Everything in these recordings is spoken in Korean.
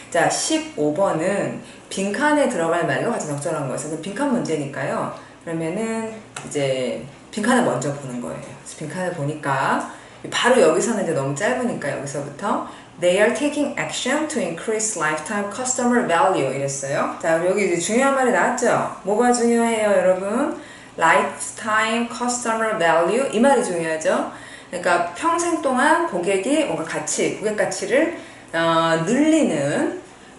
자, 15번은 빈칸에 들어갈 말로 가장 적절한 것은 빈칸 문제니까요. 그러면은 이제 빈칸을 먼저 보는 거예요. 그래서 빈칸을 보니까 바로 여기서는 이제 너무 짧으니까 여기서부터 They are taking action to increase lifetime customer value 이랬어요. 자, 여기 이제 중요한 말이 나왔죠? 뭐가 중요해요, 여러분? lifetime customer value 이 말이 중요하죠. 그러니까 평생 동안 고객이 뭔가 고객 가치를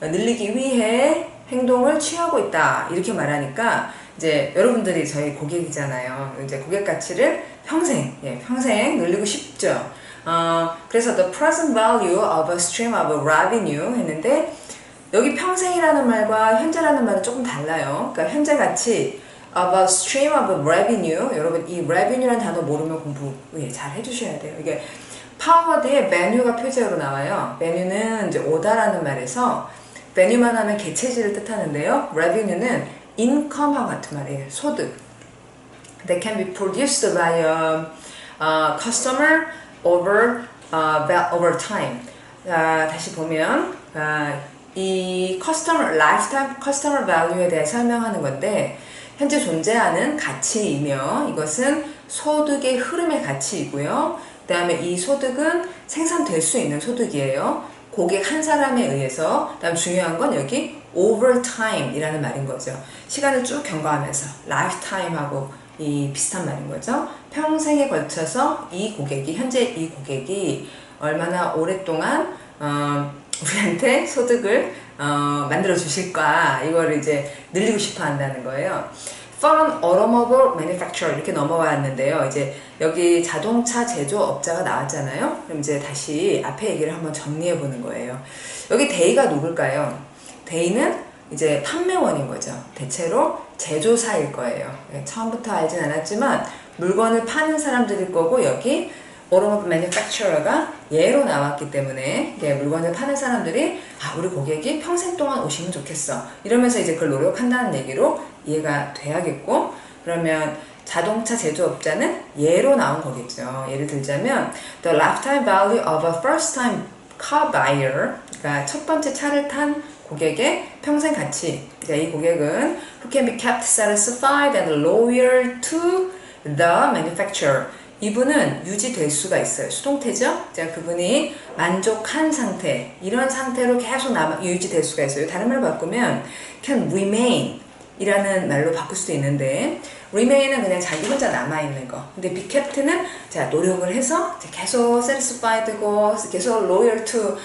늘리기 위해 행동을 취하고 있다 이렇게 말하니까 이제 여러분들이 저희 고객이잖아요. 이제 고객 가치를 평생 늘리고 싶죠. 그래서 the present value of a stream of revenue 했는데 여기 평생이라는 말과 현재라는 말은 조금 달라요. 그러니까 현재 가치 of a stream of revenue. 여러분 이 revenue라는 단어 모르면 공부 잘 해주셔야 돼요. 이게 파워워드에 메뉴가 표제어로 나와요. 메뉴는 이제 오다라는 말에서 메뉴만 하면 개체지를 뜻하는데요. revenue는 income하고 같은 말이에요. 소득. That can be produced by a customer over time. 다시 보면 이 lifetime customer value에 대해 설명하는 건데 현재 존재하는 가치이며 이것은 소득의 흐름의 가치이고요. 그 다음에 이 소득은 생산될 수 있는 소득이에요. 고객 한 사람에 의해서. 그 다음 중요한 건 여기 over time 이라는 말인 거죠. 시간을 쭉 경과하면서 lifetime하고 이 비슷한 말인 거죠. 평생에 걸쳐서 현재 이 고객이 얼마나 오랫동안 우리한테 소득을 만들어 주실까 이걸 이제 늘리고 싶어 한다는 거예요. Foreign automobile manufacturer 이렇게 넘어왔는데요. 이제 여기 자동차 제조업자가 나왔잖아요. 그럼 이제 다시 앞에 얘기를 한번 정리해 보는 거예요. 여기 대의가 누굴까요? 대의는 이제 판매원인 거죠. 대체로 제조사일 거예요. 처음부터 알진 않았지만 물건을 파는 사람들일 거고 여기 automobile manufacturer가 예로 나왔기 때문에 물건을 파는 사람들이 우리 고객이 평생 동안 오시면 좋겠어 이러면서 이제 그걸 노력한다는 얘기로 이해가 돼야겠고 그러면 자동차 제조업자는 예로 나온 거겠죠. 예를 들자면 the lifetime value of a first time car buyer 그러니까 첫 번째 차를 탄 고객의 평생 가치. 이 고객은 who can be kept satisfied and loyal to the manufacturer. 이분은 유지될 수가 있어요. 수동태죠? 그분이 만족한 상태, 이런 상태로 계속 유지될 수가 있어요. 다른 말로 바꾸면 can remain 이라는 말로 바꿀 수도 있는데 remain은 그냥 자기 혼자 남아있는 거. 근데 be kept는 노력을 해서 계속 satisfied고 계속 loyal to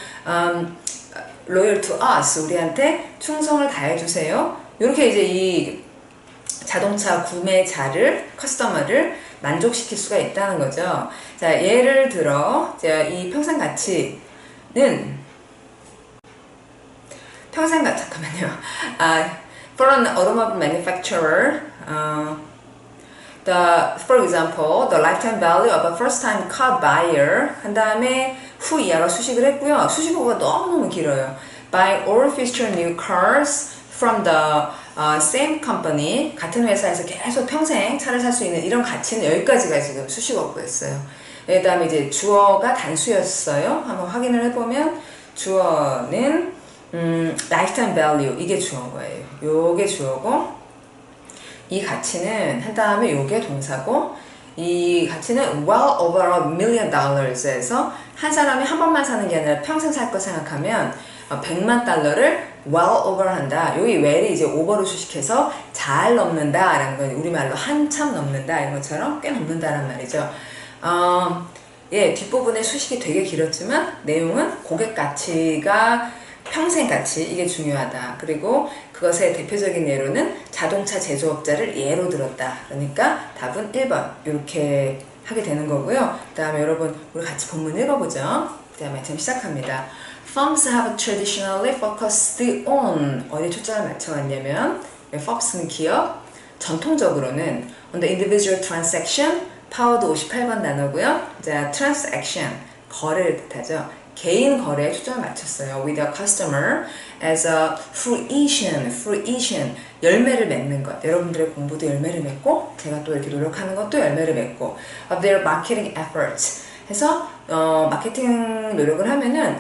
us, 우리한테 충성을 다해주세요. 이렇게 이제 이 자동차 구매자를, 커스터머를 만족시킬 수가 있다는 거죠. 자, 예를 들어, 이 평생 가치는, 잠깐만요. For an automobile manufacturer, for example, the lifetime value of a first-time car buyer 한 다음에 후 이하가 수식을 했고요. 수식어가 너무너무 길어요. Buy all future new cars from the same company 같은 회사에서 계속 평생 차를 살 수 있는 이런 가치는 여기까지가 지금 수식어였어요. 그 다음에 이제 주어가 단수였어요. 한번 확인을 해보면 주어는 lifetime value 이게 주어인 거예요. 요게 주어고 이 가치는 한 다음에 요게 동사고 이 가치는 well over $1 million 에서 한 사람이 한 번만 사는 게 아니라 평생 살 거 생각하면 $100만 well over 한다. 여기 well이 이제 over로 수식해서 잘 넘는다 라는 건 우리말로 한참 넘는다 이런 것처럼 꽤 넘는다라는 말이죠. 뒷부분에 수식이 되게 길었지만 내용은 고객 가치가 평생 가치 이게 중요하다. 그리고 그것의 대표적인 예로는 자동차 제조업자를 예로 들었다. 그러니까 답은 1번 이렇게 하게 되는 거고요. 그 다음에 여러분 우리 같이 본문 읽어보죠. 그 다음에 지금 시작합니다. Firms have traditionally focused on 어디에 초점을 맞춰왔냐면 firms는 기업, 전통적으로는 on the individual transaction, 파워도 58번 단어고요. 자, transaction, 거래를 뜻하죠. 개인 거래에 초점을 맞췄어요. With a customer as a fruition, 열매를 맺는 것. 여러분들의 공부도 열매를 맺고 제가 또 이렇게 노력하는 것도 열매를 맺고 of their marketing efforts 해서 마케팅 노력을 하면은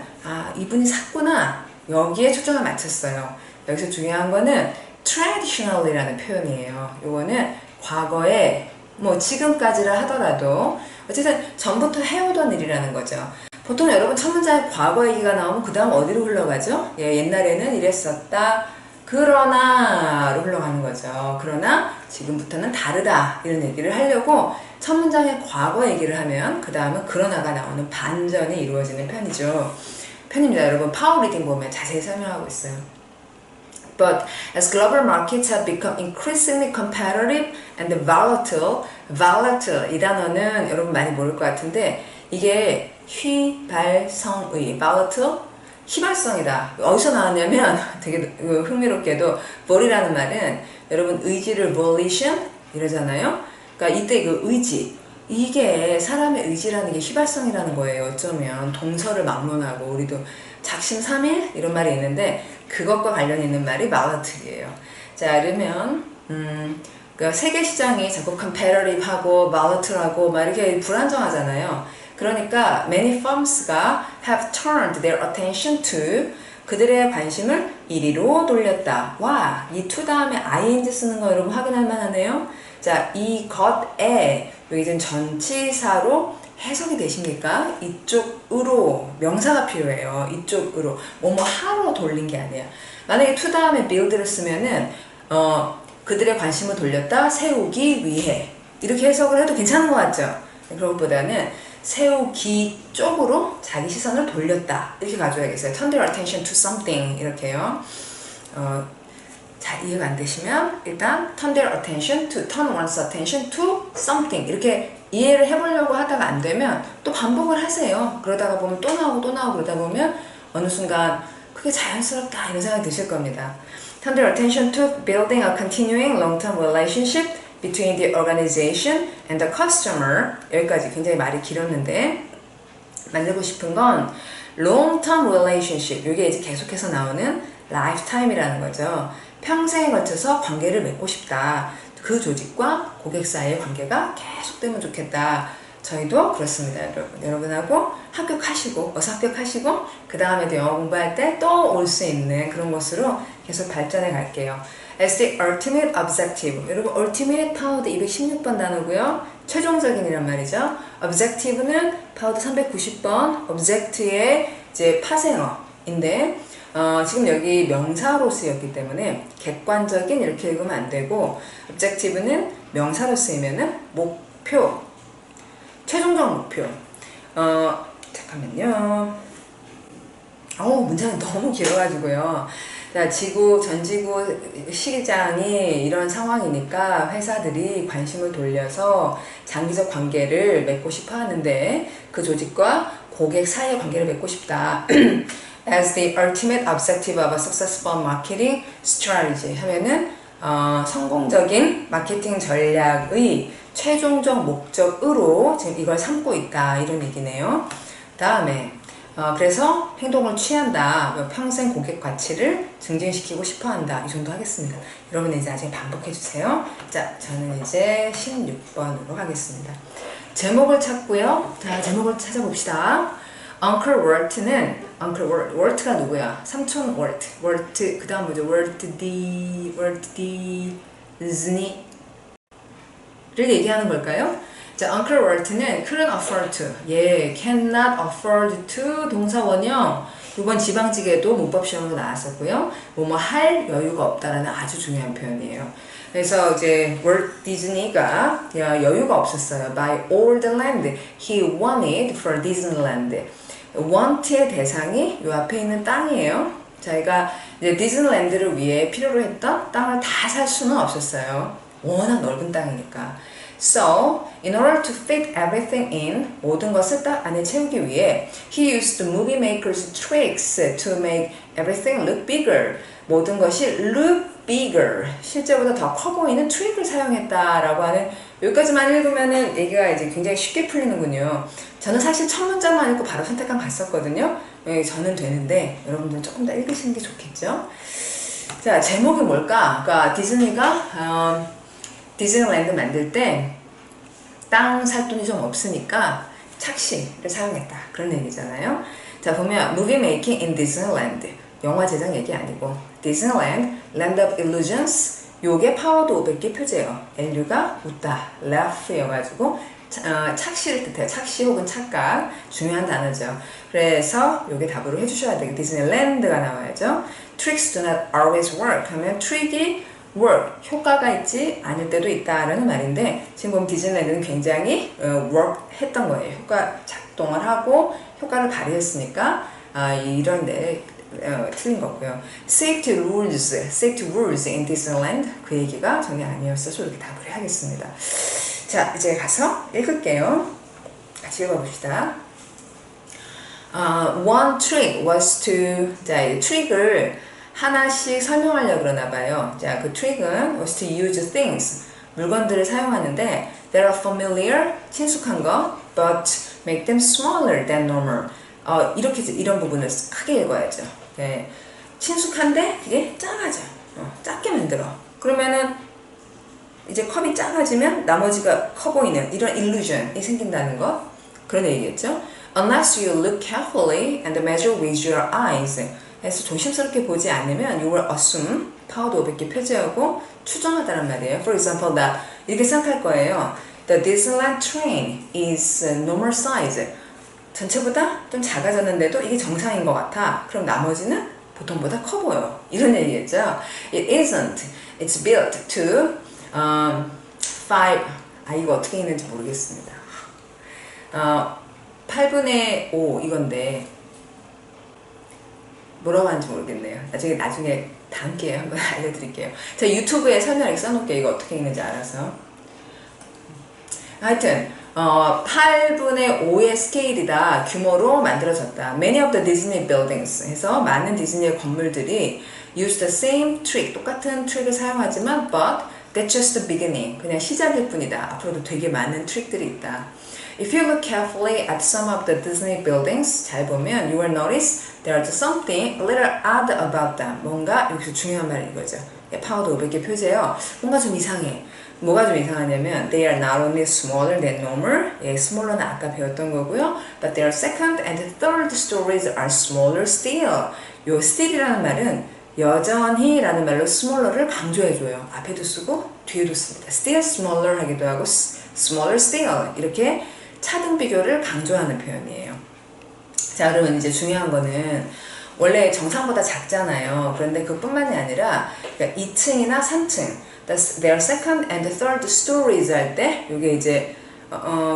이분이 샀구나 여기에 초점을 맞췄어요. 여기서 중요한 거는 traditional이라는 표현이에요. 요거는 과거에 뭐 지금까지라 하더라도 어쨌든 전부터 해오던 일이라는 거죠. 보통 여러분 첫 문장에 과거 얘기가 나오면 그 다음 어디로 흘러가죠? 예, 옛날에는 이랬었다. 그러나로 흘러가는 거죠. 그러나 지금부터는 다르다. 이런 얘기를 하려고 첫 문장에 과거 얘기를 하면 그 다음은 그러나가 나오는 반전이 이루어지는 편입니다. 여러분 파워 리딩 보면 자세히 설명하고 있어요. But as global markets have become increasingly competitive and volatile 이 단어는 여러분 많이 모를 것 같은데 이게 휘발성의 volatile 휘발성이다. 어디서 나왔냐면 되게 흥미롭게도 vol이라는 말은 여러분 의지를 volition 이러잖아요. 그러니까 이때 그 의지 이게 사람의 의지라는 게 휘발성이라는 거예요. 어쩌면 동서를 막론하고 우리도 작심삼일 이런 말이 있는데 그것과 관련 있는 말이 volatile이에요. 자, 그러면 그러니까 세계 시장이 자꾸 competitive하고 volatile하고 막 이렇게 불안정하잖아요. 그러니까 many firms가 have turned their attention to 그들의 관심을 이리로 돌렸다. 와, 이 to 다음에 ing 쓰는 거 여러분 확인할 만하네요. 자, 이것에 여기 좀 전치사로 해석이 되십니까? 이쪽으로 명사가 필요해요. 이쪽으로 뭐뭐 하러 돌린 게 아니야. 만약에 to 다음에 build를 쓰면은 그들의 관심을 돌렸다 세우기 위해 이렇게 해석을 해도 괜찮은 것 같죠? 그런 것보다는 세우기 쪽으로 자기 시선을 돌렸다 이렇게 가져야겠어요. Turn their attention to something 이렇게요. 자, 이해가 안 되시면 일단 turn their attention to, turn one's attention to something 이렇게 이해를 해보려고 하다가 안 되면 또 반복을 하세요. 그러다가 보면 또 나오고 그러다 보면 어느 순간 그게 자연스럽다 이런 생각이 드실 겁니다. Turn their attention to building a continuing long-term relationship between the organization and the customer 여기까지 굉장히 말이 길었는데 만들고 싶은 건 long-term relationship 이게 이제 계속해서 나오는 lifetime이라는 거죠. 평생에 걸쳐서 관계를 맺고 싶다. 그 조직과 고객 사이의 관계가 계속되면 좋겠다. 저희도 그렇습니다, 여러분. 여러분하고 합격하시고, 어서 합격하시고, 그 다음에도 영어 공부할 때 또 올 수 있는 그런 것으로 계속 발전해 갈게요. As the ultimate objective. 여러분, ultimate 파우드 216번 단어고요. 최종적인이란 말이죠. objective는 파우드 390번, object의 이제 파생어인데, 지금 여기 명사로 쓰였기 때문에 객관적인 이렇게 읽으면 안 되고 objective는 명사로 쓰이면은 목표, 최종적 목표. 잠깐만요. 문장이 너무 길어가지고요. 자, 전지구 시장이 이런 상황이니까 회사들이 관심을 돌려서 장기적 관계를 맺고 싶어 하는데 그 조직과 고객 사이의 관계를 맺고 싶다. As the ultimate objective of a successful marketing strategy 하면은 성공적인 마케팅 전략의 최종적 목적으로 지금 이걸 삼고 있다 이런 얘기네요. 다음에 그래서 행동을 취한다. 평생 고객 가치를 증진시키고 싶어한다. 이 정도 하겠습니다. 여러분 이제 나중에 반복해 주세요. 자, 저는 이제 16번으로 가겠습니다. 제목을 찾고요. 자, 제목을 찾아봅시다. Uncle Walt가 누구야? 삼촌 Walt, 그 다음 뭐죠? Walt Disney를 얘기하는 걸까요? 자, Uncle Walt는 couldn't afford to, cannot afford to 동사 원형. 이번 지방직에도 문법 시험으로 나왔었고요. 뭐뭐 할 여유가 없다라는 아주 중요한 표현이에요. 그래서 이제 월트 디즈니가 여유가 없었어요. By all the land he wanted for Disneyland. want의 대상이 요 앞에 있는 땅이에요. 자기가 이제 디즈니랜드를 위해 필요로 했던 땅을 다 살 수는 없었어요. 워낙 넓은 땅이니까. So, in order to fit everything in, 모든 것을 딱 안에 채우기 위해 he used the movie maker's tricks to make everything look bigger. 모든 것이 look bigger, 실제보다 더 커 보이는 트릭을 사용했다라고 하는 여기까지만 읽으면은 얘기가 이제 굉장히 쉽게 풀리는군요. 저는 사실 첫 문장만 읽고 바로 선택한 갔었거든요. 저는 되는데 여러분들은 조금 더 읽으시는 게 좋겠죠. 자, 제목이 뭘까? 그러니까 디즈니가 디즈니랜드 만들 때 땅 살 돈이 좀 없으니까 착시를 사용했다. 그런 얘기잖아요. 자, 보면 movie making in Disneyland. 영화 제작 얘기 아니고 디즈니랜드, Land of Illusions 요게 파워드 500개 표제예요. LU가 웃다, laugh여가지고 착시를 뜻해요. 착시 혹은 착각 중요한 단어죠. 그래서 요게 답으로 해주셔야 돼요. 디즈니랜드가 나와야죠. Tricks do not always work 하면 트릭이 work, 효과가 있지 않을 때도 있다라는 말인데 지금 보면 디즈니랜드는 굉장히 work 했던 거예요. 효과 작동을 하고 효과를 발휘했으니까 이런 데 틀린 거고요. Safety rules in Disneyland 그 얘기가 전혀 아니었어서 이렇게 답을 해야겠습니다. 자, 이제 가서 읽을게요. 같이 읽어봅시다. One trick was to 자, 이 트릭을 하나씩 설명하려고 그러나 봐요. 자, 그 트릭은 was to use things 물건들을 사용하는데 that are familiar 친숙한 거 but make them smaller than normal 이렇게 이런 부분을 크게 읽어야죠. 네. 친숙한데 그게 작아져. 작게 만들어. 그러면은 이제 컵이 작아지면 나머지가 커 보이는 이런 illusion이 생긴다는 거 그런 얘기겠죠. Unless you look carefully and measure with your eyes. 그래서 조심스럽게 보지 않으면 you will assume 파워드 500개 표제하고 추정하다는 말이에요. For example, that 이렇게 생각할 거예요. The Disneyland train is normal size. 전체보다 좀 작아졌는데도 이게 정상인 것 같아. 그럼 나머지는 보통보다 커 보여. 이런 얘기겠죠. It isn't. It's built to 5. 이거 어떻게 읽는지 모르겠습니다. 8분의 5 이건데 뭐라고 하는지 모르겠네요. 나중에 다음 기회에 한번 알려드릴게요. 제가 유튜브에 설명을 써놓을게요. 이거 어떻게 읽는지 알아서. 하여튼 8분의 5의 스케일이다. 규모로 만들어졌다. Many of the Disney buildings 해서 많은 디즈니의 건물들이 use the same trick 똑같은 트릭을 사용하지만 but that's just the beginning 그냥 시작일 뿐이다. 앞으로도 되게 많은 트릭들이 있다. If you look carefully at some of the Disney buildings 잘 보면 you will notice there's something a little odd about them. 뭔가 여기서 중요한 말이 이거죠. 파워드 500개 표제요. 뭔가 좀 이상해. 뭐가 좀 이상하냐면 they are not only smaller than normal smaller는 아까 배웠던 거고요. But their second and third stories are smaller still. 요 still이라는 말은 여전히 라는 말로 smaller를 강조해줘요. 앞에도 쓰고 뒤에도 씁니다. still smaller 하기도 하고 smaller still 이렇게 차등 비교를 강조하는 표현이에요. 자, 그러면 이제 중요한 거는 원래 정상보다 작잖아요. 그런데 그뿐만이 아니라 2층이나 3층 their second and third stories 할 때 이게 이제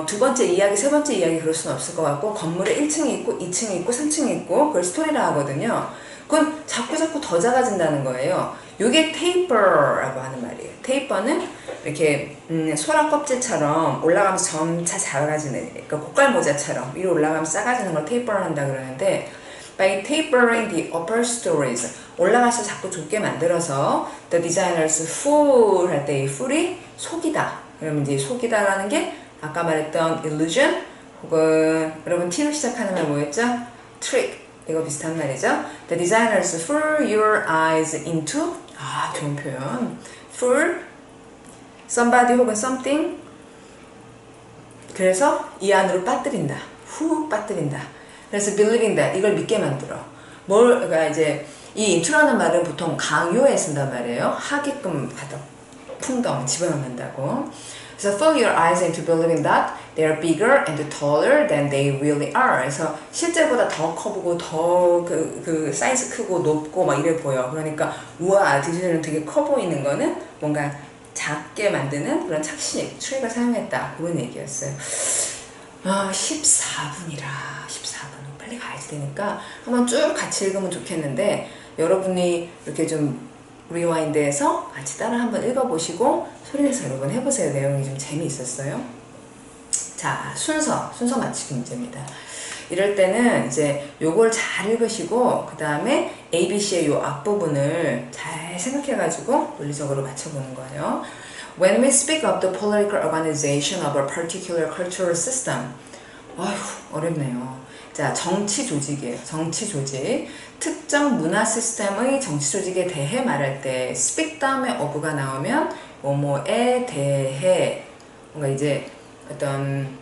두 번째 이야기, 세 번째 이야기 그럴 수는 없을 것 같고 건물에 1층이 있고 2층이 있고 3층이 있고 그걸 스토리라 하거든요. 그건 자꾸 더 작아진다는 거예요. 이게 taper라고 하는 말이에요. taper는 이렇게 소라 껍질처럼 올라가면서 점차 작아지는 그러니까 고깔모자처럼 위로 올라가면서 작아지는 걸 taper 한다 그러는데 by tapering the upper stories 올라가서 자꾸 좁게 만들어서 the designers fool 할 때 이 fool이 속이다. 그러면 이제 속이다라는 게 아까 말했던 illusion 혹은 여러분 T로 시작하는 말 뭐였죠? trick 이거 비슷한 말이죠. The designers fool your eyes into 좋은 표현. fool somebody 혹은 something 그래서 이 안으로 빠뜨린다. 후 빠뜨린다. 그래서 believing that 이걸 믿게 만들어. 그러니까 이제 이 into라는 말은 보통 강요에 쓴단 말이에요. 하게끔 하다 풍덩 집어넣는다고. 그래서 fool your eyes into believing that they are bigger and taller than they really are. 그래서 실제보다 더 커 보고 더 그 사이즈 크고 높고 막 이래 보여. 그러니까 우와 디즈니는 되게 커 보이는 거는 뭔가 작게 만드는 그런 착시 트릭을 사용했다. 그런 얘기였어요. 14분이라 14분 빨리 가야 되니까 한번 쭉 같이 읽으면 좋겠는데 여러분이 이렇게 좀 리와인드해서 같이 따라 한번 읽어보시고 소리내서 여러분 해보세요. 내용이 좀 재미있었어요. 자, 순서 맞추기 문제입니다. 이럴 때는 이제 요걸 잘 읽으시고 그 다음에 ABC의 요 앞부분을 잘 생각해가지고 논리적으로 맞춰보는 거예요. When we speak of the political organization of a particular cultural system 어렵네요. 자, 정치 조직이에요. 정치 조직. 특정 문화 시스템의 정치 조직에 대해 말할 때 speak 다음에 of가 나오면 뭐뭐에 대해 뭔가 이제 어떤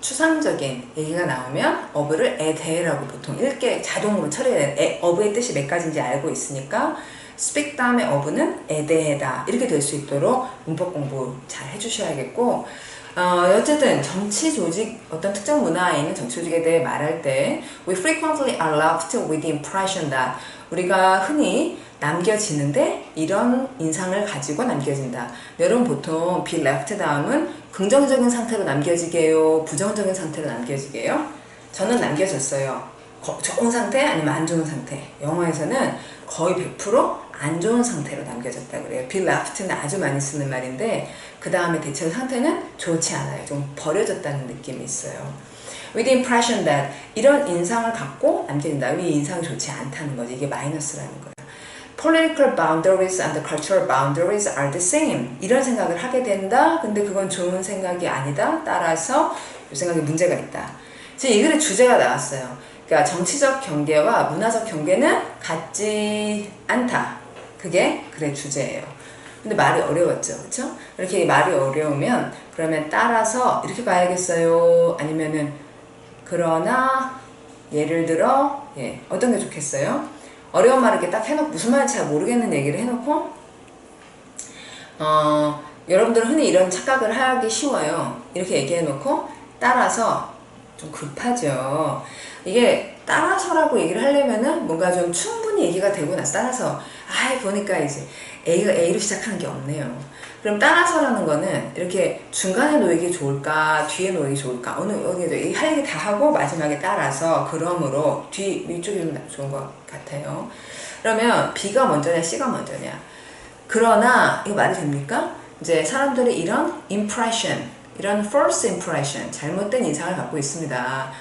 추상적인 얘기가 나오면 어브를 에대라고 보통 읽게 자동으로 처리해야 돼. 어브의 뜻이 몇 가지인지 알고 있으니까 speak 다음에 어브는 에대해다 이렇게 될 수 있도록 문법 공부 잘 해주셔야겠고 어쨌든 정치 조직 어떤 특정 문화에 있는 정치 조직에 대해 말할 때 we frequently are left with the impression that 우리가 흔히 남겨지는데 이런 인상을 가지고 남겨진다. 여러분 보통 be left 다음은 긍정적인 상태로 남겨지게요? 부정적인 상태로 남겨지게요? 저는 남겨졌어요. 좋은 상태 아니면 안 좋은 상태. 영어에서는 거의 100%안 좋은 상태로 남겨졌다 그래요. be left는 아주 많이 쓰는 말인데 그 다음에 대체로 상태는 좋지 않아요. 좀 버려졌다는 느낌이 있어요. With the impression that 이런 인상을 갖고 남겨진다. 이 인상이 좋지 않다는 거지. 이게 마이너스라는 거예요. Political boundaries and cultural boundaries are the same. 이런 생각을 하게 된다. 근데 그건 좋은 생각이 아니다. 따라서 이 생각에 문제가 있다. 지금 이 글의 주제가 나왔어요. 그러니까 정치적 경계와 문화적 경계는 같지 않다. 그게 글의 주제예요. 근데 말이 어려웠죠. 그렇죠? 이렇게 말이 어려우면 그러면 따라서 이렇게 가야겠어요? 아니면은 그러나 예를 들어 어떤 게 좋겠어요? 어려운 말을 이렇게 딱 해놓고 무슨 말인지 잘 모르겠는 얘기를 해놓고 여러분들은 흔히 이런 착각을 하기 쉬워요. 이렇게 얘기해놓고 따라서 좀 급하죠. 이게 따라서라고 얘기를 하려면은 뭔가 좀 충분히 얘기가 되고 나서 따라서 보니까 이제 A가 A로 시작하는 게 없네요. 그럼 따라서라는 거는 이렇게 중간에 놓이기 좋을까 뒤에 놓이기 좋을까 어느 어디 할 얘기 다 하고 마지막에 따라서 그러므로 위쪽이 좀 좋은 것 같아요. 그러면 B가 먼저냐 C가 먼저냐. 그러나 이거 말이 됩니까? 이제 사람들이 이런 impression, 이런 false impression, 잘못된 인상을 갖고 있습니다.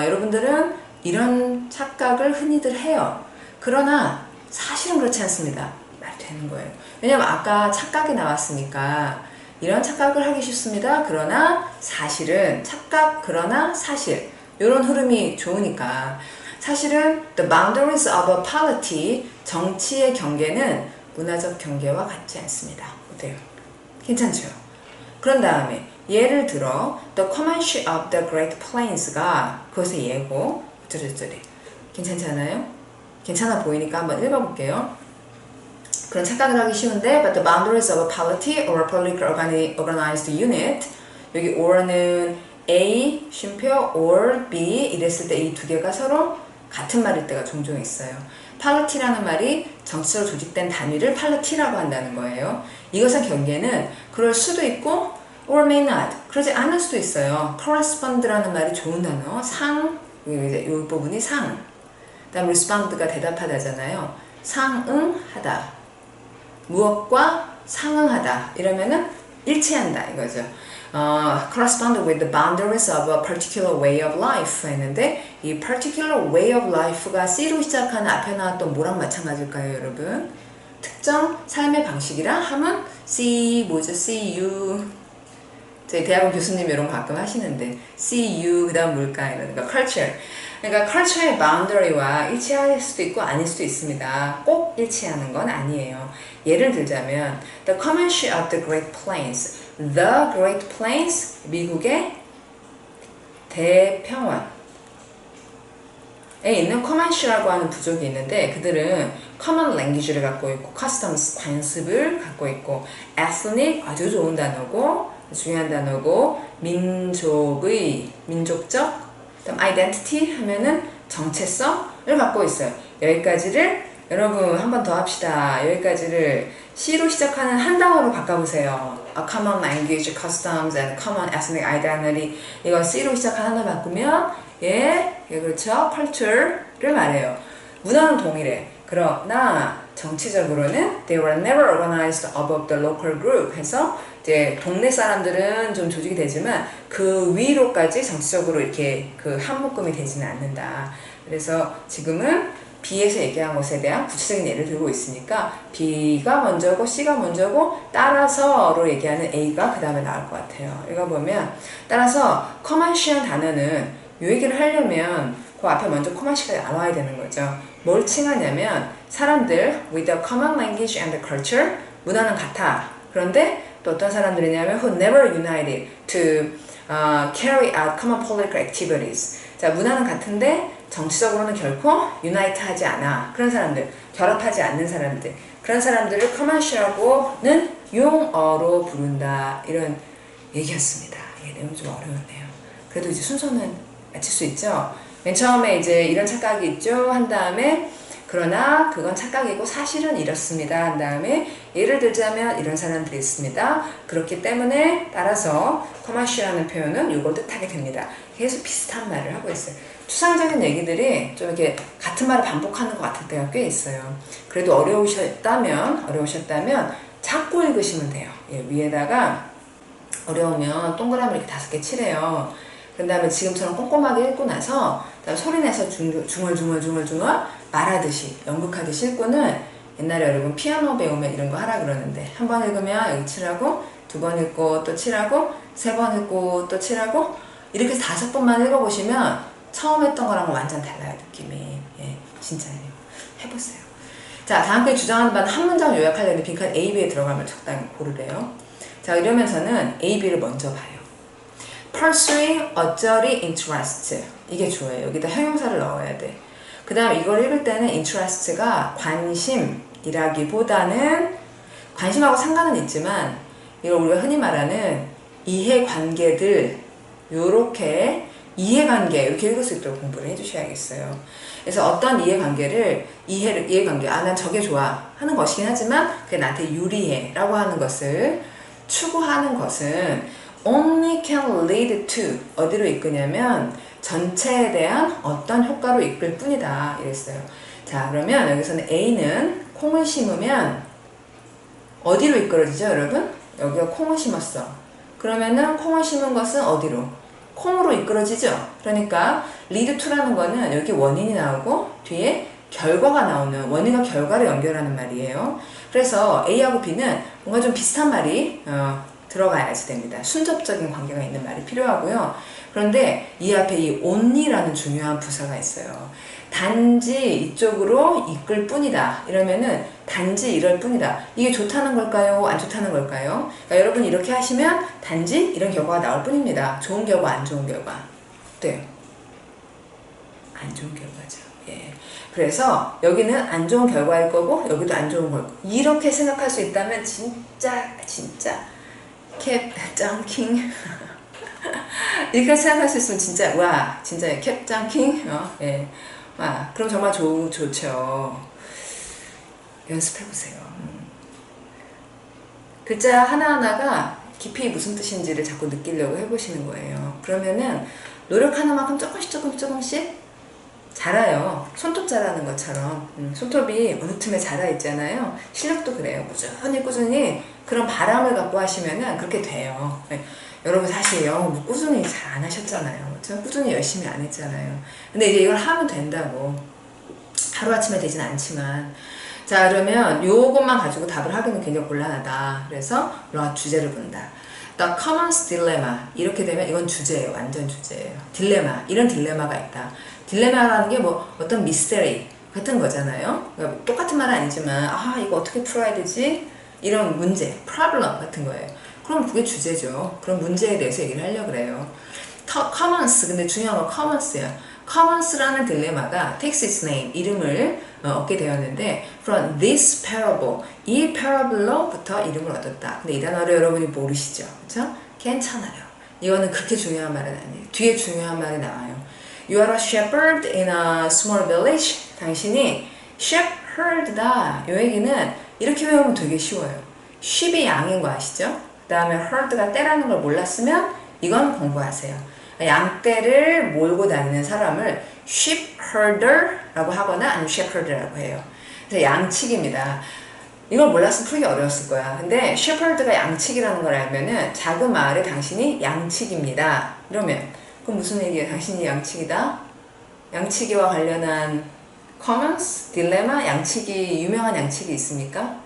여러분들은 이런 착각을 흔히들 해요. 그러나 사실은 그렇지 않습니다. 말이 되는 거예요. 왜냐면 아까 착각이 나왔으니까 이런 착각을 하기 쉽습니다. 그러나 사실은 착각 그러나 사실 이런 흐름이 좋으니까 사실은 the boundaries of a polity 정치의 경계는 문화적 경계와 같지 않습니다. 어때요? 괜찮죠? 그런 다음에 예를 들어 the commerce of the Great Plains가 그것의 예고 어쩌저쩌리 괜찮지 않아요? 괜찮아 보이니까 한번 읽어볼게요. 그런 착각을 하기 쉬운데 but the boundaries of a polity or a politically organized unit 여기 or는 A, 쉼표, or, B 이랬을 때 이 두 개가 서로 같은 말일 때가 종종 있어요. polity라는 말이 정치적으로 조직된 단위를 polity라고 한다는 거예요. 이것의 경계는 그럴 수도 있고 or may not 그러지 않을 수도 있어요. correspond라는 말이 좋은 단어 이 부분이 상 다음 respond가 대답하다잖아요. 상응하다 무엇과 상응하다 이러면은 일치한다 이거죠. correspond with the boundaries of a particular way of life 했는데 이 particular way of life가 C로 시작하는 앞에 나왔던 뭐랑 마찬가지일까요 여러분? 특정 삶의 방식이라 하면 C 뭐죠? CU 저희 대학원 교수님 이런 거 가끔 하시는데 CU 그 다음 뭘까 이러는 거 culture 그러니까 culture의 boundary와 일치할 수도 있고 아닐 수도 있습니다. 꼭 일치하는 건 아니에요. 예를 들자면 the commerce of the Great Plains The Great Plains 미국의 대평원에 있는 커먼시라고 하는 부족이 있는데 그들은 common language를 갖고 있고 customs 관습을 갖고 있고 ethnic 아주 좋은 단어고 중요한 단어고 민족의 민족적 그다음 identity 하면은 정체성을 갖고 있어요. 여기까지를 여러분 한 번 더 합시다. 여기까지를 C로 시작하는 한 단어로 바꿔보세요. A common language, customs, and common ethnic identity. 이거 C로 시작하는 하나 바꾸면 그렇죠. culture를 말해요. 문화는 동일해. 그러나 정치적으로는 they were never organized above the local group 해서 이제 동네 사람들은 좀 조직이 되지만 그 위로까지 정치적으로 이렇게 그 한 묶음이 되지는 않는다. 그래서 지금은 B에서 얘기한 것에 대한 구체적인 예를 들고 있으니까 B가 먼저고 C가 먼저고 따라서로 얘기하는 A가 그 다음에 나올 것 같아요. 읽어보면 따라서 커먼시한 단어는 이 얘기를 하려면 그 앞에 먼저 커먼시가 나와야 되는 거죠. 뭘 칭하냐면 사람들 with a common language and culture 문화는 같아. 그런데 또 어떤 사람들이냐면 who never united to carry out common political activities. 자, 문화는 같은데 정치적으로는 결코 유나이트하지 않아. 그런 사람들, 결합하지 않는 사람들, 그런 사람들을 commercial하고는 용어로 부른다. 이런 얘기였습니다. 내용이 좀 어려웠네요. 그래도 이제 순서는 맞출 수 있죠. 맨 처음에 이제 이런 착각이 있죠. 한 다음에 그러나 그건 착각이고 사실은 이렇습니다. 한 다음에 예를 들자면 이런 사람들이 있습니다. 그렇기 때문에 따라서 commercial하는 표현은 이걸 뜻하게 됩니다. 계속 비슷한 말을 하고 있어요. 추상적인 얘기들이 좀 이렇게 같은 말을 반복하는 것 같을 때가 꽤 있어요. 그래도 어려우셨다면 자꾸 읽으시면 돼요. 예, 위에다가 어려우면 동그라미 이렇게 5개 칠해요. 그 다음에 지금처럼 꼼꼼하게 읽고 나서 소리내서 중얼중얼 말하듯이 연극하듯이 읽고는 옛날에 여러분 피아노 배우면 이런 거 하라 그러는데 한 번 읽으면 여기 칠하고 두 번 읽고 또 칠하고 세 번 읽고 또 칠하고 이렇게 5번만 읽어보시면 처음 했던 거랑은 완전 달라요. 느낌이. 예, 진짜예요. 해보세요. 자, 다음 게 주장하는 바는 한 문장 요약하려는 빈칸 A, B에 들어가면 적당히 고르래요. 자, 이러면서는 A, B를 먼저 봐요. Pursuing a journey interest. 이게 좋아요. 여기다 형용사를 넣어야 돼. 그 다음 이걸 읽을 때는 interest가 관심이라기보다는 관심하고 상관은 있지만 이걸 우리가 흔히 말하는 이해관계들 요렇게 이해관계 이렇게 읽을 수 있도록 공부를 해주셔야겠어요. 그래서 어떤 이해관계 난 저게 좋아 하는 것이긴 하지만 그게 나한테 유리해 라고 하는 것을 추구하는 것은 only can lead to 어디로 이끄냐면 전체에 대한 어떤 효과로 이끌 뿐이다 이랬어요. 자, 그러면 여기서는 A는 콩을 심으면 어디로 이끌어지죠 여러분? 여기가 콩을 심었어. 그러면은 콩을 심은 것은 어디로? 콩으로 이끌어지죠. 그러니까 lead to라는 거는 여기 원인이 나오고 뒤에 결과가 나오는 원인과 결과를 연결하는 말이에요. 그래서 A하고 B는 뭔가 좀 비슷한 말이 들어가야지 됩니다. 순접적인 관계가 있는 말이 필요하고요. 그런데 이 앞에 이 only라는 중요한 부사가 있어요. 단지 이쪽으로 이끌 뿐이다. 이러면은 단지 이럴 뿐이다. 이게 좋다는 걸까요? 안 좋다는 걸까요? 그러니까 여러분 이렇게 하시면 단지 이런 결과가 나올 뿐입니다. 좋은 결과, 안 좋은 결과. 어때요? 안 좋은 결과죠. 예. 그래서 여기는 안 좋은 결과일 거고 여기도 안 좋은 걸 이렇게 생각할 수 있다면 진짜 캡짱킹 이렇게 생각할 수 있으면 진짜 와 진짜 캡짱킹 예. 와 그럼 정말 좋죠. 연습해보세요. 글자 하나하나가 깊이 무슨 뜻인지를 자꾸 느끼려고 해보시는 거예요. 그러면은 노력하는 만큼 조금씩 자라요. 손톱 자라는 것처럼 손톱이 어느 틈에 자라 있잖아요. 실력도 그래요. 꾸준히 그런 바람을 갖고 하시면은 그렇게 돼요. 네. 여러분 사실 영어 뭐 꾸준히 잘 안 하셨잖아요. 그렇죠? 꾸준히 열심히 안 했잖아요. 근데 이제 이걸 하면 된다고. 하루아침에 되진 않지만 자 그러면 요것만 가지고 답을 하기는 굉장히 곤란하다. 그래서 주제를 본다. The commons dilemma 이렇게 되면 이건 주제예요. 완전 주제예요. 딜레마 이런 딜레마가 있다. 딜레마라는 게 뭐 어떤 미스테리 같은 거잖아요. 그러니까 똑같은 말은 아니지만 이거 어떻게 풀어야 되지? 이런 문제, problem 같은 거예요. 그럼 그게 주제죠. 그런 문제에 대해서 얘기를 하려고 그래요. commons 근데 중요한 건 commons야. commons라는 딜레마가 takes its name 이름을 얻게 되었는데 from this parable 이 parable로부터 이름을 얻었다. 근데 이 단어를 여러분이 모르시죠, 그렇죠? 괜찮아요. 이거는 그렇게 중요한 말은 아니에요. 뒤에 중요한 말이 나와요. You are a shepherd in a small village. 당신이 shepherd다. 이 얘기는 이렇게 외우면 되게 쉬워요. sheep이 양인 거 아시죠? 그 다음에 herd가 떼라는 걸 몰랐으면 이건 공부하세요. 양떼를 몰고 다니는 사람을 sheepherder라고 하거나 아니면 shepherd라고 해요. 그래서 양치기입니다. 이걸 몰랐으면 풀기 어려웠을 거야. 근데 shepherd가 양치기라는 걸 알면은 작은 마을에 당신이 양치기입니다. 이러면 그럼 무슨 얘기예요? 당신이 양치기다? 양치기와 관련한 commons, 딜레마, 양치기, 유명한 양치기 있습니까?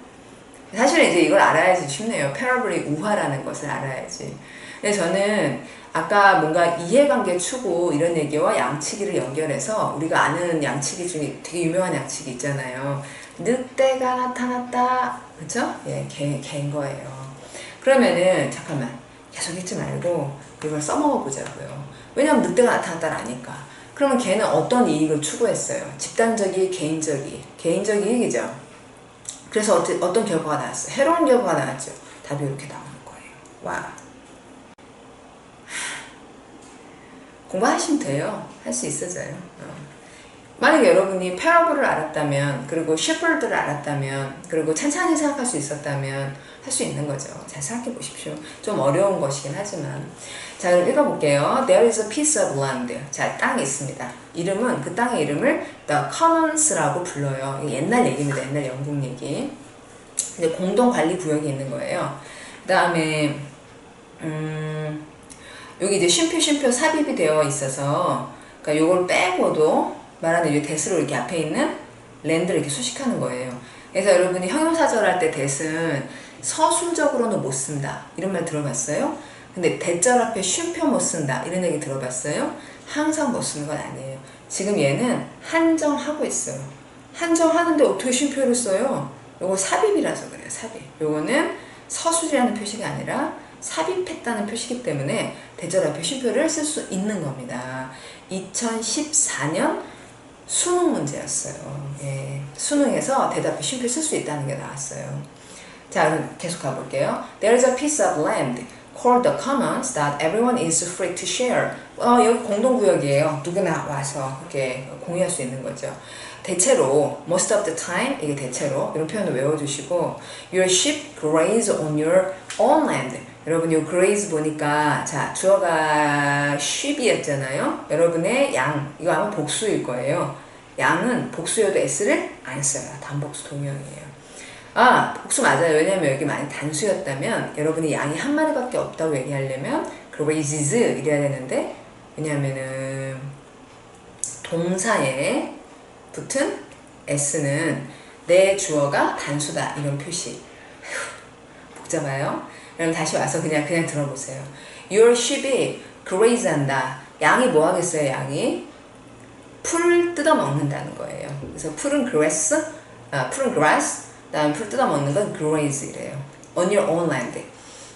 사실은 이제 이걸 알아야지 쉽네요. 패러블의 우화라는 것을 알아야지. 근데 저는 아까 뭔가 이해관계 추구 이런 얘기와 양치기를 연결해서 우리가 아는 양치기 중에 되게 유명한 양치기 있잖아요. 늑대가 나타났다. 그쵸? 예, 개인 거예요. 그러면은 잠깐만 계속 읽지 말고 이걸 써먹어 보자고요. 왜냐하면 늑대가 나타났다 아니까. 그러면 걔는 어떤 이익을 추구했어요? 집단적이, 개인적이. 개인적 이익이죠. 그래서 어떤 결과가 나왔어요? 해로운 결과가 나왔죠. 답이 이렇게 나오는 거예요. 와. 공부하시면 돼요. 할 수 있어져요. 만약에 여러분이 패러블을 알았다면, 그리고 셰퍼드를 알았다면, 그리고 찬찬히 생각할 수 있었다면 할 수 있는 거죠. 잘 생각해 보십시오. 좀 어려운 것이긴 하지만. 자, 그럼 읽어볼게요. There is a piece of land. 자, 땅이 있습니다. 이름은, 그 땅의 이름을 The Commons라고 불러요. 옛날 얘기입니다. 옛날 영국 얘기. 근데 공동관리구역이 있는 거예요. 그 다음에, 여기 이제 쉼표 삽입이 되어 있어서, 그러니까 요걸 빼고도 말하는 이 대스로 이렇게 앞에 있는 랜드를 이렇게 수식하는 거예요. 그래서 여러분이 형용사절 할 때 대스는 서술적으로는 못 쓴다. 이런 말 들어봤어요? 근데 대절 앞에 쉼표 못 쓴다. 이런 얘기 들어봤어요? 항상 못 쓰는 건 아니에요. 지금 얘는 한정하고 있어요. 한정하는데 어떻게 쉼표를 써요? 요거 삽입이라서 그래요. 삽입. 요거는 서술이라는 표시가 아니라 삽입했다는 표시이기 때문에 대절 앞에 쉼표를 쓸 수 있는 겁니다. 2014년 수능 문제였어요. 예, 수능에서 대답에 쉼표 쓸 수 있다는 게 나왔어요. 자, 그럼 계속 가볼게요. There is a piece of land called the commons that everyone is free to share. 여기 공동구역이에요. 누구나 와서 이렇게 공유할 수 있는 거죠. 대체로, most of the time, 이게 대체로, 이런 표현을 외워주시고, your sheep graze on your own land. 여러분, 이 graze 보니까, 자, 주어가 sheep이었잖아요. 여러분의 양, 이거 아마 복수일 거예요. 양은 복수여도 s를 안 써요. 단복수 동형이에요. 아, 복수 맞아요. 왜냐면 여기 많이 단수였다면, 여러분이 양이 한 마리밖에 없다고 얘기하려면, grazes 이래야 되는데, 왜냐면은, 동사에 붙은 s는 내 주어가 단수다. 이런 표시. 복잡해요. 그럼 다시 와서 그냥 들어보세요. Your sheep이 graze 한다. 양이 뭐 하겠어요, 양이? 풀 뜯어 먹는다는 거예요. 그래서 풀은 grass, 풀은 grass, 다음 풀 뜯어 먹는 건 graze 이래요. On your own land.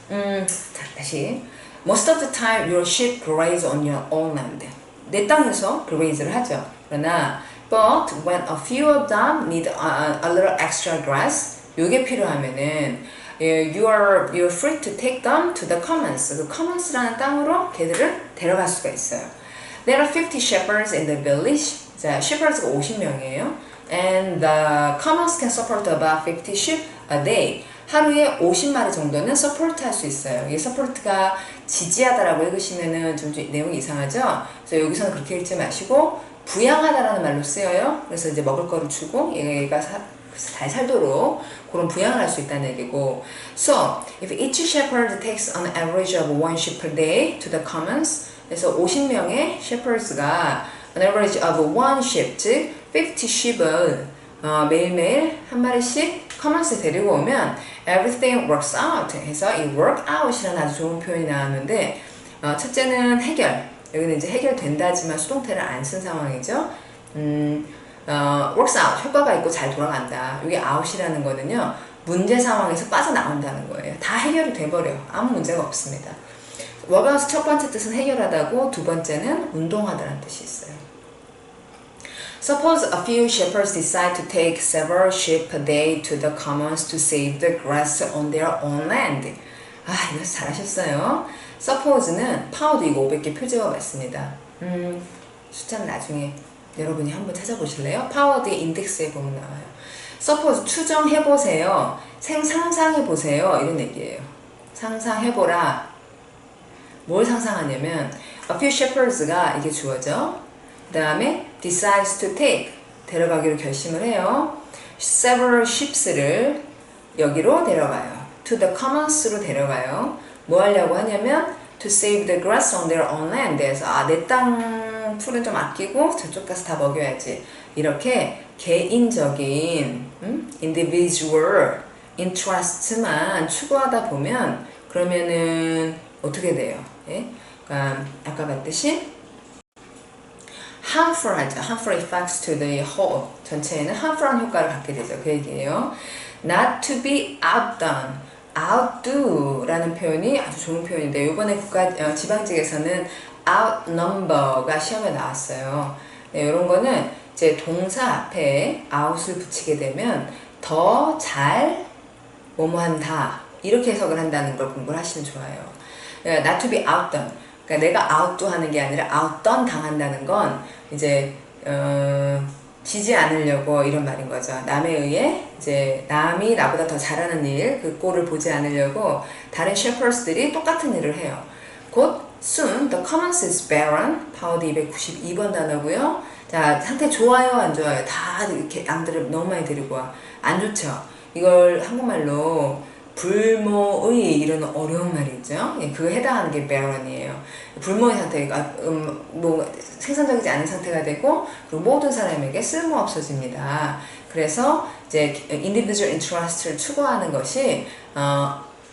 자, 다시. Most of the time, your sheep graze on your own land. 내 땅에서 graze를 하죠. 그러나 But when a few of them need a little extra grass, 요게 필요하면은 you're free to take them to the commons. 그 commons라는 땅으로 걔들을 데려갈 수가 있어요. There are 50 shepherds in the village. 자, shepherds가 50명이에요. And the commons can support about 50 sheep a day. 하루에 50마리 정도는 서포트 할 수 있어요. 이 서포트가 지지하다라고 읽으시면은 좀 내용이 이상하죠? 그래서 여기서는 그렇게 읽지 마시고 부양하다라는 말로 쓰여요. 그래서 이제 먹을 거를 주고 얘가 잘 살도록 그런 부양을 할 수 있다는 얘기고. So, if each shepherd takes an average of one sheep per day to the commons, 그래서 50명의 shepherds가 an average of one sheep, 즉 50 sheep을 매일매일 한 마리씩 commons에 데리고 오면 everything works out 해서 이 work out이라는 아주 좋은 표현이 나왔는데 첫째는 해결. 여기는 이제 해결된다지만 수동태를 안 쓴 상황이죠. works out, 효과가 있고 잘 돌아간다. 이게 out이라는 거는요, 문제 상황에서 빠져나온다는 거예요. 다 해결이 돼버려. 아무 문제가 없습니다. workout 첫 번째 뜻은 해결하다고, 두 번째는 운동하다라는 뜻이 있어요. Suppose a few shepherds decide to take several sheep a day to the commons to save the grass on their own land. 아, 이거 잘하셨어요. Suppose는 파워도 이거 500개 표제와 맞습니다. 숫자는 나중에 여러분이 한번 찾아보실래요? 파워드 인덱스에 보면 나와요. Suppose 추정해보세요. 상상해보세요. 이런 얘기예요. 상상해보라. 뭘 상상하냐면 a few shepherds가 이게 주어져. 그 다음에 decides to take 데려가기로 결심을 해요. several sheeps를 여기로 데려가요. to the commons로 데려가요. 뭐 하려고 하냐면 to save the grass on their own land. 그래서 내 땅 풀은 좀 아끼고 저쪽 가서 다 먹여야지. 이렇게 개인적인 individual interest만 추구하다 보면 그러면은 어떻게 돼요? 예? 그러니까 아까 봤듯이 harmful 하죠. harmful effects to the whole. 전체에는 harmful한 효과를 갖게 되죠. 그 얘기예요. Not to be outdone. outdo라는 표현이 아주 좋은 표현인데 이번에 지방직에서는 outnumber가 시험에 나왔어요. 네, 이런 거는 이제 동사 앞에 out을 붙이게 되면 더 잘 뭐뭐한다 이렇게 해석을 한다는 걸 공부를 하시면 좋아요. 그러니까 not to be outdone. 그러니까 내가 out도 하는 게 아니라 outdone 당한다는 건 이제 지지 않으려고 이런 말인 거죠. 남에 의해 이제 남이 나보다 더 잘하는 일, 그 꼴을 보지 않으려고 다른 셰퍼스들이 똑같은 일을 해요. 곧 soon the commons is barren. 파워드 292번 단어고요. 자, 상태 좋아요, 안 좋아요? 다 이렇게 양들을 너무 많이 데리고 와. 안 좋죠. 이걸 한국말로 불모의 이런 어려운 말이 있죠. 예, 그거 해당하는 게 barren이에요. 불모의 상태가 뭐 생산적이지 않은 상태가 되고 그리고 모든 사람에게 쓸모 없어집니다. 그래서 이제 individual interest를 추구하는 것이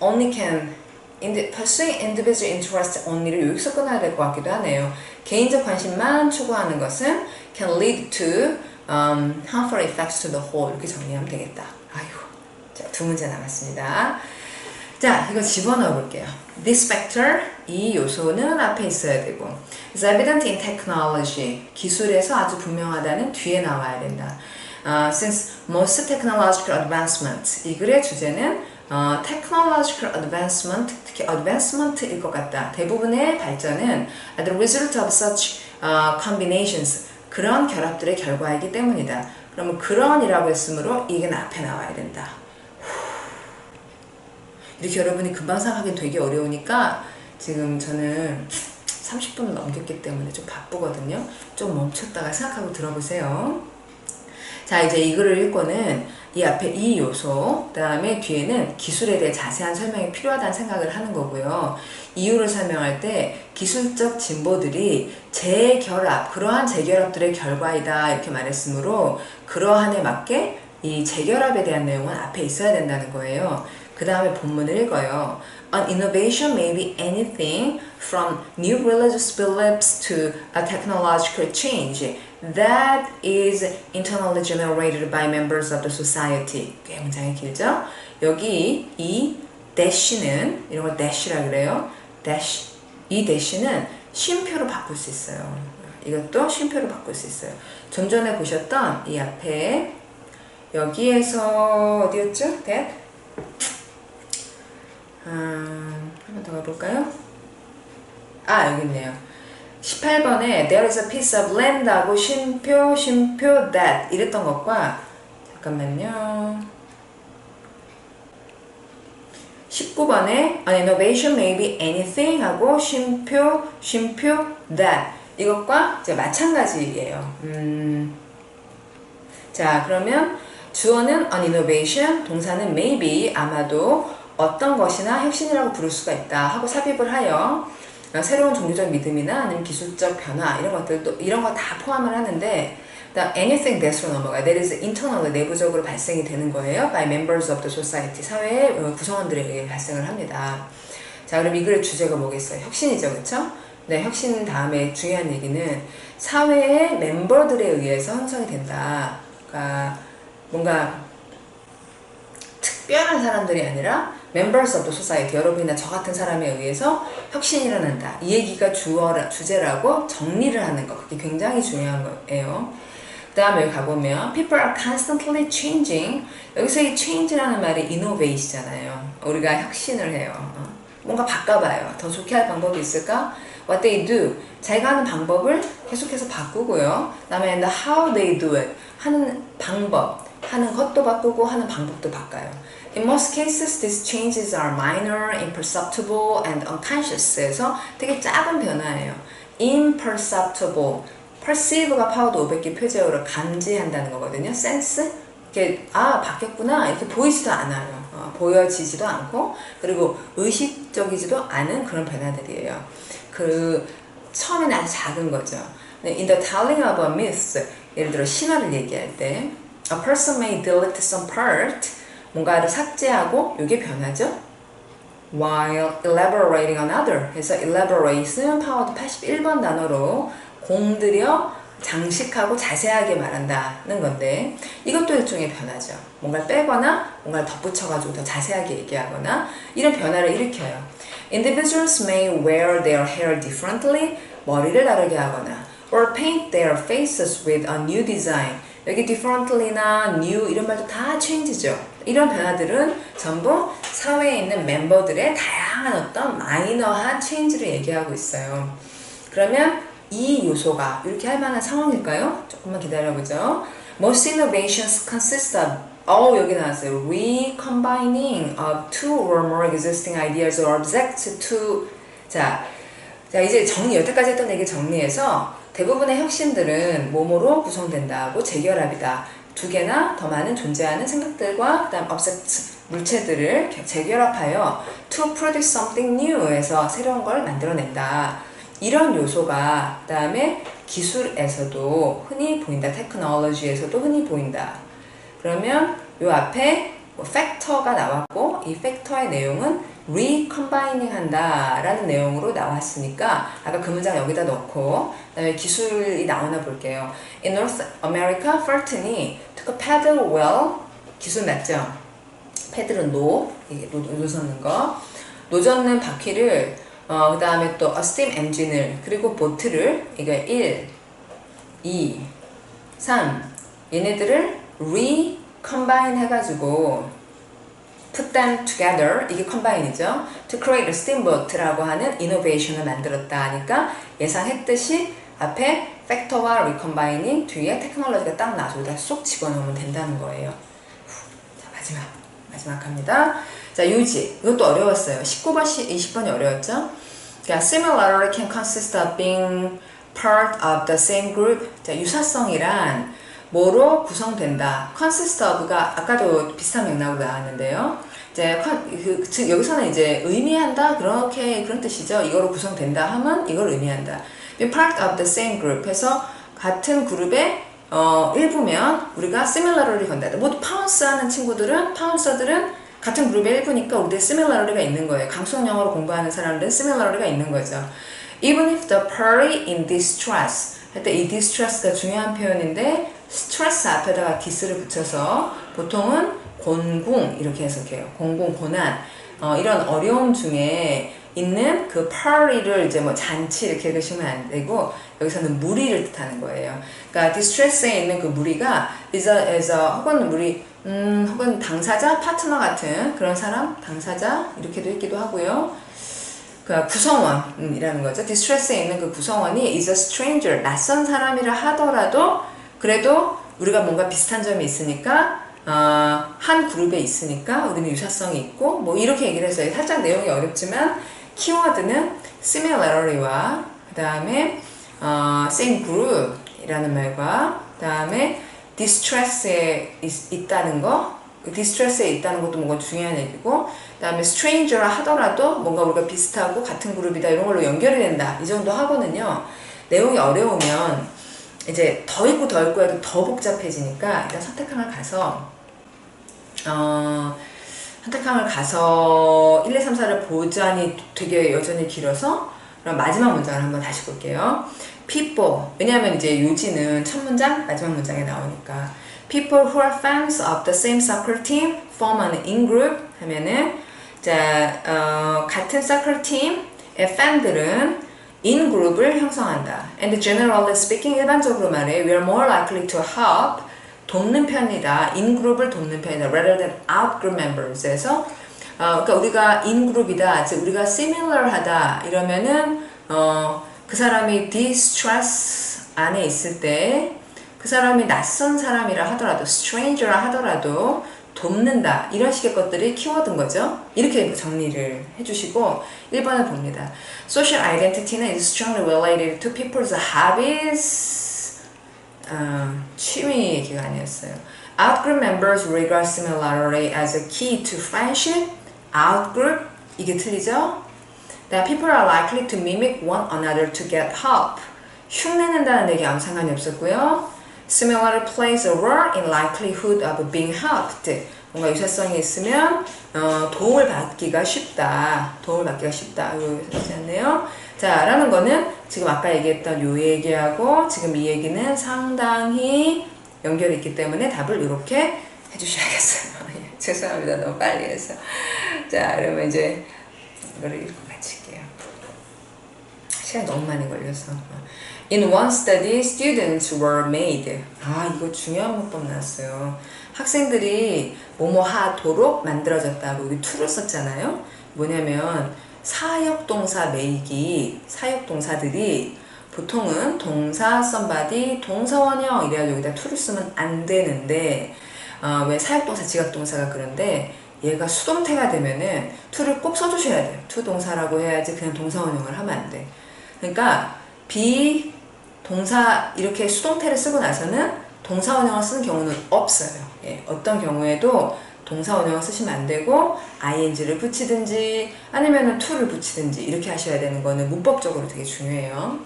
only can pursuing individual interest only를 여기서 끊어야 될 것 같기도 하네요. 개인적 관심만 추구하는 것은 can lead to harmful effects to the whole 이렇게 정리하면 되겠다. 아이고. 자, 두 문제 남았습니다. 자, 이거 집어넣어 볼게요. This factor, 이 요소는 앞에 있어야 되고 is evident in technology, 기술에서 아주 분명하다는 뒤에 나와야 된다. Since most technological advancement, 이 글의 주제는 technological advancement, 특히 advancement일 것 같다. 대부분의 발전은 the result of such combinations, 그런 결합들의 결과이기 때문이다. 그러면 그런이라고 했으므로 이게 앞에 나와야 된다. 이렇게 여러분이 금방 생각하기 되게 어려우니까 지금 저는 30분을 넘겼기 때문에 좀 바쁘거든요. 좀 멈췄다가 생각하고 들어보세요. 자, 이제 이 글을 읽고는 이 앞에 이 요소, 그 다음에 뒤에는 기술에 대해 자세한 설명이 필요하다는 생각을 하는 거고요. 이유를 설명할 때 기술적 진보들이 재결합, 그러한 재결합들의 결과이다 이렇게 말했으므로 그러한에 맞게 이 재결합에 대한 내용은 앞에 있어야 된다는 거예요. 그 다음에 본문을 읽어요. An innovation may be anything from new religious beliefs to a technological change that is internally generated by members of the society. 꽤 문장이 길죠? 여기 이 dash는, 이런 걸 dash라 그래요. dash. 이 dash는 쉼표로 바꿀 수 있어요. 이것도 쉼표로 바꿀 수 있어요. 좀 전에 보셨던 이 앞에 여기에서 어디였죠? that? 한 번 더 가볼까요? 여기 있네요. 18번에 there is a piece of land 하고 쉼표 that 이랬던 것과 잠깐만요. 19번에 an innovation may be anything 하고 쉼표 that 이것과 이제 마찬가지예요. 자, 그러면 주어는 an innovation, 동사는 maybe 아마도 어떤 것이나 혁신이라고 부를 수가 있다 하고 삽입을 하여 새로운 종교적 믿음이나 아니면 기술적 변화 이런 것들도 이런 거 다 포함을 하는데 anything that으로 넘어가요. That is internally 내부적으로 발생이 되는 거예요. By members of the society 사회의 구성원들에 의해 발생을 합니다. 자, 그럼 이 글의 주제가 뭐겠어요? 혁신이죠, 그렇죠? 네, 혁신 다음에 중요한 얘기는 사회의 멤버들에 의해서 형성이 된다. 그러니까 뭔가 특별한 사람들이 아니라 members of the society, 여러분이나 저 같은 사람에 의해서 혁신이 일어난다. 이 얘기가 주제라고 정리를 하는 거. 그게 굉장히 중요한 거예요. 그 다음에 여기 가보면 people are constantly changing. 여기서 이 change라는 말이 innovate잖아요. 우리가 혁신을 해요. 뭔가 바꿔봐요. 더 좋게 할 방법이 있을까? What they do. 자기가 하는 방법을 계속해서 바꾸고요. 그 다음에 and how they do it. 하는 방법. 하는 것도 바꾸고 하는 방법도 바꿔요. In most cases, these changes are minor, imperceptible, and unconscious. 그래서 되게 작은 변화예요. Imperceptible. perceive가 파워드 500개 표제어로 감지한다는 거거든요. sense. 이렇게 바뀌었구나 이렇게 보이지도 않아요. 보여지지도 않고 그리고 의식적이지도 않은 그런 변화들이에요. 처음에는 아주 작은 거죠. In the telling of a myth, 예를 들어 신화를 얘기할 때 a person may delete some part, 뭔가를 삭제하고 이게 변하죠. while elaborating another. 그래서 elaborate은 파워드 81번 단어로 공들여 장식하고 자세하게 말한다는 건데 이것도 일종의 변화죠. 뭔가를 빼거나 뭔가를 덧붙여가지고 더 자세하게 얘기하거나 이런 변화를 일으켜요. Individuals may wear their hair differently, 머리를 다르게 하거나 or paint their faces with a new design. 여기 differently나 new 이런 말도 다 change죠. 이런 변화들은 전부 사회에 있는 멤버들의 다양한 어떤 마이너한 change를 얘기하고 있어요. 그러면 이 요소가 이렇게 할 만한 상황일까요? 조금만 기다려보죠. Most innovations consist of 여기 나왔어요. Recombining of two or more existing ideas or objects to 자 이제 여태까지 했던 얘기 정리해서 대부분의 혁신들은 뭐뭐로 구성된다고 재결합이다. 두 개나 더 많은 존재하는 생각들과 그다음 object 물체들을 재결합하여 to produce something new 해서 새로운 걸 만들어낸다. 이런 요소가 그 다음에 기술에서도 흔히 보인다. 테크놀로지에서도 흔히 보인다. 그러면 요 앞에 팩터가 나왔고 이 팩터의 내용은 recombining 한다 라는 내용으로 나왔으니까 아까 그 문장 여기다 넣고 그 다음에 기술이 나오나 볼게요. In North America, Fulton이 took a paddle wheel 기술 맞죠? 패들은 이게 노 젓는 거 노 젓는 바퀴를 그 다음에 또 steam 엔진을 그리고 보트를 이거 1, 2, 3 얘네들을 recombine 해가지고 put them together 이게 combine이죠. to create a steamboat라고 하는 innovation을 만들었다 하니까 예상했듯이 앞에 factor와 recombining 뒤에 테크놀로지가 딱 나와서 여기다 쏙 집어넣으면 된다는 거예요. 자 마지막 합니다. 자 유지 이것도 어려웠어요. 19번 20번이 어려웠죠. 그러니까 similarity can consist of being part of the same group. 자 유사성이란 뭐로 구성된다. consist of가 아까도 비슷한 맥락으로 나왔는데요. 이제 즉 여기서는 이제 의미한다 그런 뜻이죠. 이거로 구성된다 하면 이걸 의미한다. be part of the same group 해서 같은 그룹의 일부면 우리가 similarly 건다. 모두 파운스하는 파운서들은 같은 그룹의 일부니까 우리들 similarly가 있는 거예요. 강성 영어로 공부하는 사람들은 similarly가 있는 거죠. Even if the party in distress 할 때 이 distress가 중요한 표현인데 stress 앞에다가 dis를 붙여서 보통은 곤궁 이렇게 해석해요. 곤궁, 고난 이런 어려움 중에 있는 그 party를 이제 뭐 잔치 이렇게 읽으시면 안 되고 여기서는 무리를 뜻하는 거예요. 그러니까 distress에 있는 그 무리가 is a 혹은 당사자, 파트너 같은 그런 사람, 당사자 이렇게도 읽기도 하고요. 그 구성원이라는 거죠. distress에 있는 그 구성원이 is a stranger, 낯선 사람이라 하더라도 그래도 우리가 뭔가 비슷한 점이 있으니까 한 그룹에 있으니까 우리는 유사성이 있고 뭐 이렇게 얘기를 했어요. 살짝 내용이 어렵지만 키워드는 similarity와 그 다음에 same group이라는 말과 그 다음에 distress에 있다는 거 디스트레스에 있다는 것도 뭔가 중요한 얘기고 그 다음에 stranger라 하더라도 뭔가 우리가 비슷하고 같은 그룹이다 이런 걸로 연결이 된다 이 정도 하거든요. 내용이 어려우면 이제 더 읽고 해도 더 복잡해지니까 일단 선택항을 가서 1, 2, 3, 4를 보자니 되게 여전히 길어서 그럼 마지막 문장을 한번 다시 볼게요. people 왜냐하면 이제 요지는 첫 문장 마지막 문장에 나오니까 people who are fans of the same soccer team form an in-group 하면은 같은 soccer team의 팬들은 in-group을 형성한다. And generally speaking 일반적으로 말해 we are more likely to help 돕는 편이다. in-group을 돕는 편이다. rather than out-group members에서 그러니까 우리가 in-group이다. 즉 우리가 similar하다 이러면은 그 사람이 distress 안에 있을 때 그 사람이 낯선 사람이라 하더라도 stranger라 하더라도 돕는다 이런 식의 것들이 키워드인 거죠. 이렇게 정리를 해주시고 1번을 봅니다. Social identity는 is strongly related to people's hobbies 취미 얘기가 아니었어요. Outgroup members regard similarity as a key to friendship. Outgroup 이게 틀리죠? That people are likely to mimic one another to get help. 흉내낸다는 얘기 아무 상관이 없었고요. Similarity plays a role in likelihood of being helped. 뭔가 유사성이 있으면 도움을 받기가 쉽다. 이거 하지 않네요. 자, 라는 거는 지금 아까 얘기했던 요 얘기하고 지금 이 얘기는 상당히 연결이 있기 때문에 답을 이렇게 해주셔야겠어요. 죄송합니다. 너무 빨리 해서. 자, 그러면 이제 이거를 읽고 마칠게요. 시간이 너무 많이 걸려서. In one study, students were made. 아, 이거 중요한 문법 나왔어요. 학생들이 뭐뭐 하도록 만들어졌다고 여기 to를 썼잖아요. 뭐냐면 사역동사 make이 사역동사들이 보통은 동사 somebody, 동사원형 이래야 여기다 to를 쓰면 안 되는데 왜 사역동사, 지각동사가 그런데 얘가 수동태가 되면은 to를 꼭 써주셔야 돼요. to 동사라고 해야지 그냥 동사원형을 하면 안 돼. 그러니까 동사 이렇게 수동태를 쓰고 나서는 동사원형을 쓰는 경우는 없어요. 예, 어떤 경우에도 동사원형을 쓰시면 안 되고 ing를 붙이든지 아니면은 to를 붙이든지 이렇게 하셔야 되는 거는 문법적으로 되게 중요해요.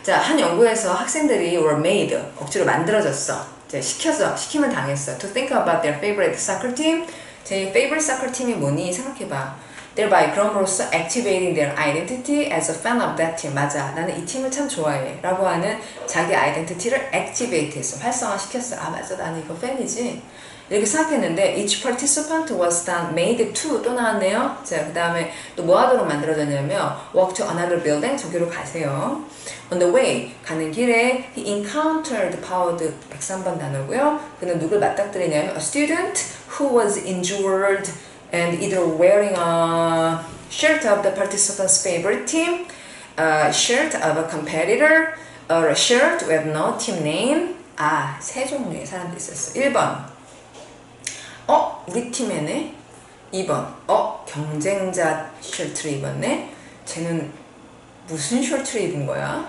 자, 한 연구에서 학생들이 were made, 억지로 만들어졌어. 이제 시키면 당했어. To think about their favorite soccer team. 제 favorite soccer team이 뭐니? 생각해봐. Thereby 그럼으로써 activating their identity as a fan of that team. 맞아. 나는 이 팀을 참 좋아해. 라고 하는 자기 아이덴티티를 activate 했어. 활성화시켰어. 아, 맞아. 나는 이거 팬이지. 이렇게 생각했는데 each participant was then made to 또 나왔네요. 자, 그 다음에 또 뭐 하도록 만들어졌냐면 walk to another building. 저기로 가세요. On the way 가는 길에 he encountered powered 103번 단어고요. 그는 누굴 맞닥뜨리냐면 a student who was injured and either wearing a shirt of the participant's favorite team, a shirt of a competitor, or a shirt with no team name. 아, 세 종류의 사람들이 있었어. 1번 우리 팀에네. 2번 경쟁자 셔츠를 입었네. 쟤는 무슨 셔츠를 입은 거야?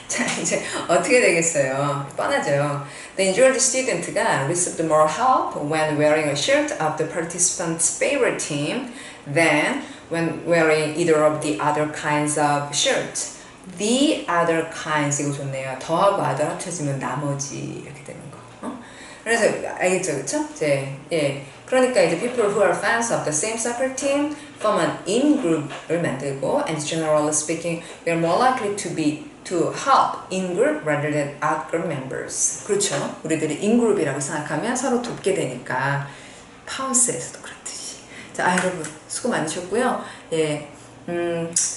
자, 이제 어떻게 되겠어요? 뻔하죠. The injured student가 received more help when wearing a shirt of the participant's favorite team than when wearing either of the other kinds of shirts. The other kinds, 이거 좋네요. 더하고 other 합쳐지면 나머지 이렇게 되는 거. 그래서 알겠죠, 그쵸? 예. 그러니까 이제 people who are fans of the same soccer team form an in-group을 만들고, and generally speaking, we are more likely to help in-group rather than out-group members. 그렇죠? 우리들이 in-group이라고 생각하면 서로 돕게 되니까 파우스에서도 그렇듯이. 자, 여러분 수고 많으셨고요. 예.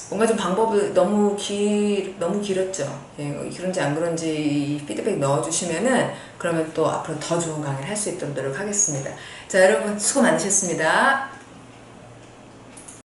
뭔가 좀 방법을 너무 길었죠. 예, 그런지 안 그런지 피드백 넣어주시면은 그러면 또 앞으로 더 좋은 강의를 할 수 있도록 노력하겠습니다. 자, 여러분 수고 많으셨습니다.